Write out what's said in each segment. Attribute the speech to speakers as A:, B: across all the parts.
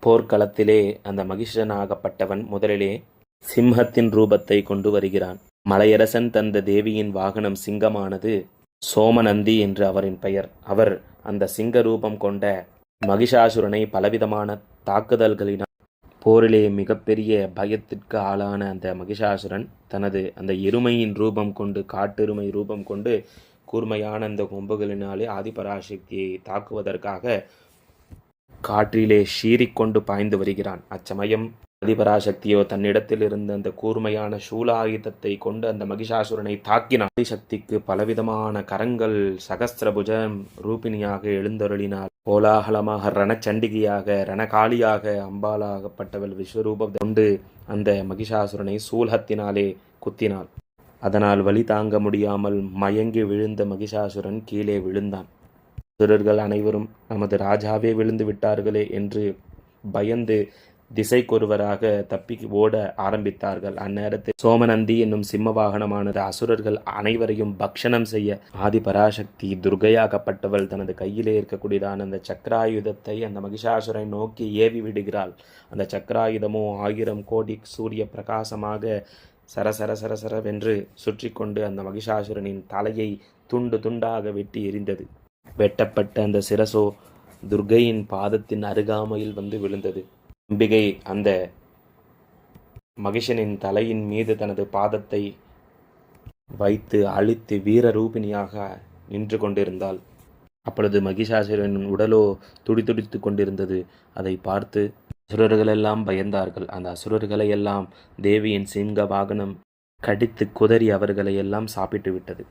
A: போர்க்களத்திலே அந்த மகிஷனாகப்பட்டவன் முதலிலே சிம்ஹத்தின் ரூபத்தை கொண்டு வருகிறான். மலையரசன் தந்த தேவியின் வாகனம் சிங்கமானது. சோமநந்தி என்று அவரின் பெயர். அவர் அந்த சிங்க ரூபம் கொண்ட மகிஷாசுரனை பலவிதமான தாக்குதல்களினால் போரிலே மிகப்பெரிய பயத்திற்கு ஆளான அந்த மகிஷாசுரன் தனது அந்த எருமையின் ரூபம் கொண்டு, காட்டெருமை ரூபம் கொண்டு கூர்மையான அந்த கொம்புகளினாலே ஆதிபராசக்தியை தாக்குவதற்காக காற்றிலே சீறிக்கொண்டு பாய்ந்து வருகிறான். அச்சமயம் ஆதிபராசக்தியோ தன்னிடத்தில் இருந்த அந்த கூர்மையான சூலாயுதத்தை கொண்டு அந்த மகிஷாசுரனை தாக்கினான். ஆதிசக்திக்கு பலவிதமான கரங்கள், சகஸ்திரபுஜம் ரூபிணியாக எழுந்தருளினாள். கோலாகலமாக ரணச்சண்டிகையாக, ரணகாளியாக, அம்பாலாகப்பட்டவள் விஸ்வரூபம் கொண்டு அந்த மகிஷாசுரனை சூலத்தினாலே குத்தினாள். அதனால் வலி தாங்க முடியாமல் மயங்கி விழுந்த மகிஷாசுரன் கீழே விழுந்தான். அசுரர்கள் அனைவரும் நமது ராஜாவே விழுந்து விட்டார்களே என்று பயந்து திசைக்கொருவராக தப்பி ஓட ஆரம்பித்தார்கள். அந்நேரத்தில் சோமநந்தி என்னும் சிம்ம வாகனமானது அசுரர்கள் அனைவரையும் பக்ஷணம் செய்ய ஆதிபராசக்தி துர்கையாகப்பட்டவள் தனது கையிலே இருக்கக்கூடியதான அந்த சக்கராயுதத்தை அந்த மகிஷாசுரை நோக்கி ஏவி விடுகிறாள். அந்த சக்கராயுதமோ 1000 கோடி சூரிய பிரகாசமாக சரசர சரசரவென்று சுற்றி கொண்டு அந்த மகிஷாசுரனின் தலையை துண்டு துண்டாக வெட்டி எறிந்தது. வெட்டப்பட்ட அந்த சிரசோ துர்கையின் பாதத்தின் அருகாமையில் வந்து விழுந்தது. அம்பிகை அந்த மகிஷனின் தலையின் மீது தனது பாதத்தை வைத்து அழித்து வீரரூபிணியாக நின்று கொண்டிருந்தாள். அப்பொழுது மகிஷாசுரனின் உடலோ துடிதுடித்து கொண்டிருந்தது. அதை பார்த்து அசுரர்களெல்லாம் பயந்தார்கள். அந்த அசுரர்களையெல்லாம் தேவியின் சிங்க வாகனம் கடித்து குதறி அவர்களையெல்லாம் சாப்பிட்டு விட்டது.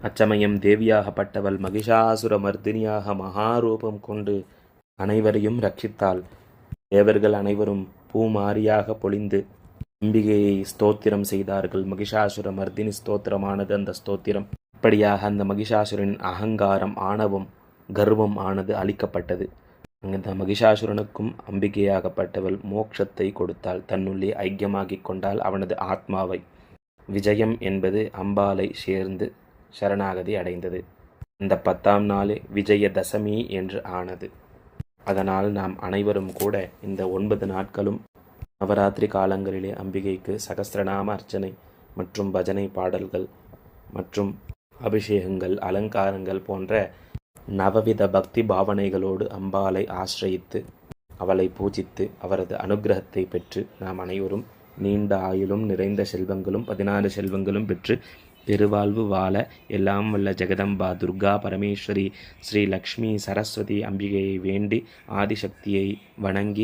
A: அச்சமயம் தேவியாகப்பட்டவள் மகிஷாசுர மர்தினியாக மகாரூபம் கொண்டு அனைவரையும் ரட்சித்தாள். தேவர்கள் அனைவரும் பூமாரியாக பொழிந்து அம்பிகையை ஸ்தோத்திரம் செய்தார்கள். மகிஷாசுர மர்தினி ஸ்தோத்திரமானது அந்த ஸ்தோத்திரம். இப்படியாக அந்த மகிஷாசுரன் அகங்காரம், ஆணவம், கர்வம் ஆனது அழிக்கப்பட்டது. அந்த மகிஷாசுரனுக்கும் அம்பிகையாகப்பட்டவள் மோட்சத்தை கொடுத்தாள். தன்னுள்ளே ஐக்கியமாகிக் கொண்டால் அவனது ஆத்மாவை. விஜயம் என்பது அம்பாலை சேர்ந்து சரணாகதி அடைந்தது. அந்த 10ஆம் நாளே விஜயதசமி என்று ஆனது. அதனால் நாம் அனைவரும் கூட இந்த 9 நாட்களும் நவராத்திரி காலங்களிலே அம்பிகைக்கு சகஸ்ரநாம அர்ச்சனை மற்றும் பஜனை பாடல்கள் மற்றும் அபிஷேகங்கள், அலங்காரங்கள் போன்ற நவவித பக்தி பாவனைகளோடு அம்பாளை ஆசிரயித்து அவளை பூஜித்து அவரது அனுகிரகத்தை பெற்று நாம் அனைவரும் நீண்ட ஆயுளும் நிறைந்த செல்வங்களும் 16 செல்வங்களும் பெற்று பெருவாழ்வு வாழ எல்லாம் வல்ல ஜெகதம்பா துர்கா பரமேஸ்வரி ஸ்ரீ லக்ஷ்மி சரஸ்வதி அம்பிகையை வேண்டி ஆதிசக்தியை வணங்கி